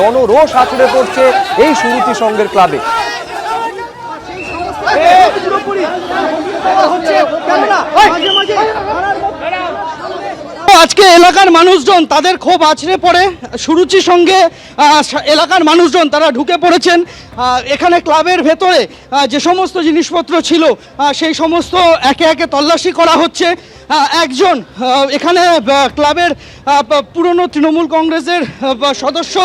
জনরোষ আছড়ে পড়ছে এই সুরুচি সংঘের ক্লাবে। আজকে এলাকার মানুষজন তাদের ক্ষোভ আছড়ে পড়ে সুরুচি সঙ্গে এলাকার মানুষজন তারা ঢুকে পড়েছেন এখানে ক্লাবের ভেতরে যে সমস্ত জিনিসপত্র ছিল সেই সমস্ত একে একে তল্লাশি করা হচ্ছে। একজন এখানে ক্লাবের পুরনো তৃণমূল কংগ্রেসের সদস্য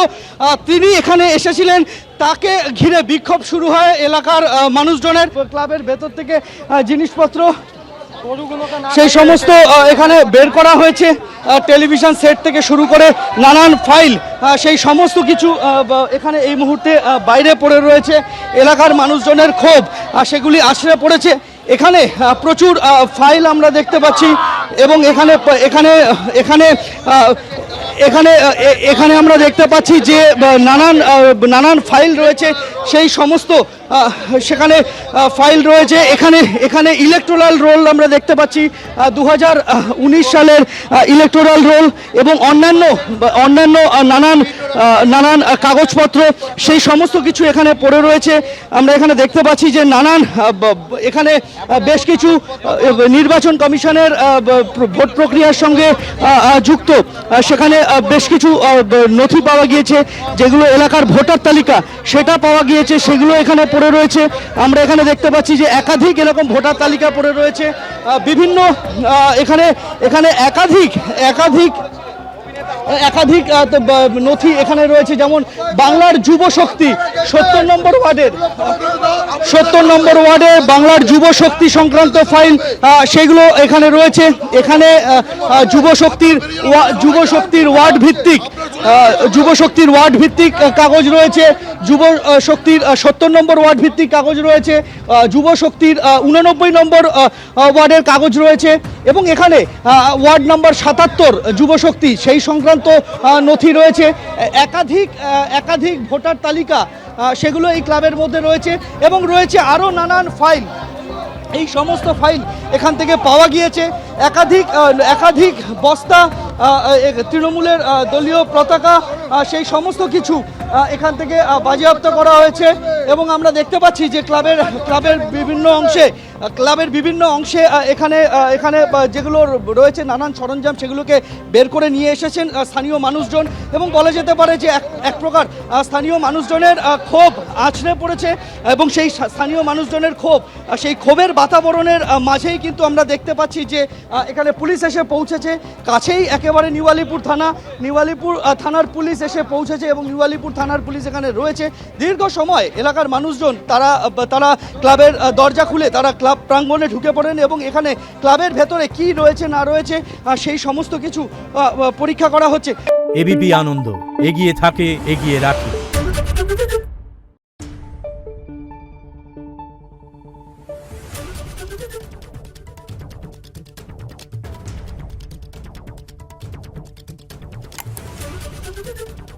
তিনি এখানে এসেছিলেন, তাকে ঘিরে বিক্ষোভ শুরু হয় এলাকার মানুষজনের। ক্লাবের ভেতর থেকে জিনিসপত্র সেই সমস্ত এখানে বের করা হয়েছে, টেলিভিশন সেট থেকে শুরু করে নানান ফাইল সেই সমস্ত কিছু এখানে এই মুহূর্তে বাইরে পড়ে রয়েছে। এলাকার মানুষজনের ক্ষোভ সেগুলি আছড়ে পড়েছে। এখানে প্রচুর ফাইল আমরা দেখতে পাচ্ছি এবং এখানে এখানে এখানে এখানে এখানে আমরা দেখতে পাচ্ছি যে নানান ফাইল রয়েছে, সেই সমস্ত সেখানে ফাইল রয়েছে। এখানে ইলেকটোরাল রোল আমরা দেখতে পাচ্ছি 2019 সালের ইলেকটোরাল রোল এবং অন্যান্য নানান কাগজপত্র সেই সমস্ত কিছু এখানে পড়ে রয়েছে। আমরা এখানে দেখতে পাচ্ছি যে এখানে বেশ কিছু নির্বাচন কমিশনের ভোট প্রক্রিয়ার সঙ্গে যুক্ত সেখানে বেশ কিছু নথি পাওয়া গিয়েছে, যেগুলো এলাকার ভোটার তালিকা সেটা পাওয়া গিয়েছে, সেগুলো এখানে পড়ে রয়েছে। আমরা এখানে দেখতে পাচ্ছি যে একাধিক এরকম ভোটার তালিকা পড়ে রয়েছে, বিভিন্ন এখানে একাধিক নথি এখানে রয়েছে, যেমন বাংলার যুব শক্তি 70 নম্বর ওয়ার্ডে বাংলার যুব শক্তি সংক্রান্ত ফাইল সেগুলো এখানে রয়েছে। এখানে যুব শক্তির ওয়ার্ড ভিত্তিক কাগজ রয়েছে, যুব শক্তির 70 নম্বর ওয়ার্ড ভিত্তিক কাগজ রয়েছে, যুব শক্তির 89 নম্বর ওয়ার্ডের কাগজ রয়েছে এবং এখানে ওয়ার্ড নম্বর 77 যুব শক্তি সেই সংক্রান্ত নথি রয়েছে। একাধিক ভোটার তালিকা সেগুলো এই ক্লাবের মধ্যে রয়েছে এবং রয়েছে আরও নানান ফাইল। এই সমস্ত ফাইল এখান থেকে পাওয়া গিয়েছে। একাধিক বস্তা তৃণমূলের দলীয় পতাকা সেই সমস্ত কিছু এখান থেকে বাজেয়াপ্ত করা হয়েছে এবং আমরা দেখতে পাচ্ছি যে ক্লাবের বিভিন্ন অংশে এখানে যেগুলো রয়েছে নানান সরঞ্জাম সেগুলোকে বের করে নিয়ে এসেছেন স্থানীয় মানুষজন এবং বলা যেতে পারে যে এক প্রকার স্থানীয় মানুষজনের ক্ষোভ আছড়ে পড়েছে এবং সেই স্থানীয় মানুষজনের সেই ক্ষোভের বাতাবরণের মাঝেই কিন্তু আমরা দেখতে পাচ্ছি যে এখানে পুলিশ এসে পৌঁছেছে। কাছেই একেবারে নিউ আলিপুর থানার পুলিশ এসে পৌঁছেছে এবং নিউ আলিপুর থানার পুলিশ এখানে রয়েছে। দীর্ঘ সময় এলাকার মানুষজন তারা ক্লাবের দরজা খুলে তারা ক্লাব প্রাঙ্গণে ঢুকে পড়েন এবং এখানে ক্লাবের ভেতরে কি রয়েছে না রয়েছে সেই সমস্ত কিছু পরীক্ষা করা হচ্ছে। এবিপি আনন্দ, এগিয়ে থাকে, এগিয়ে রাখে। Thank you.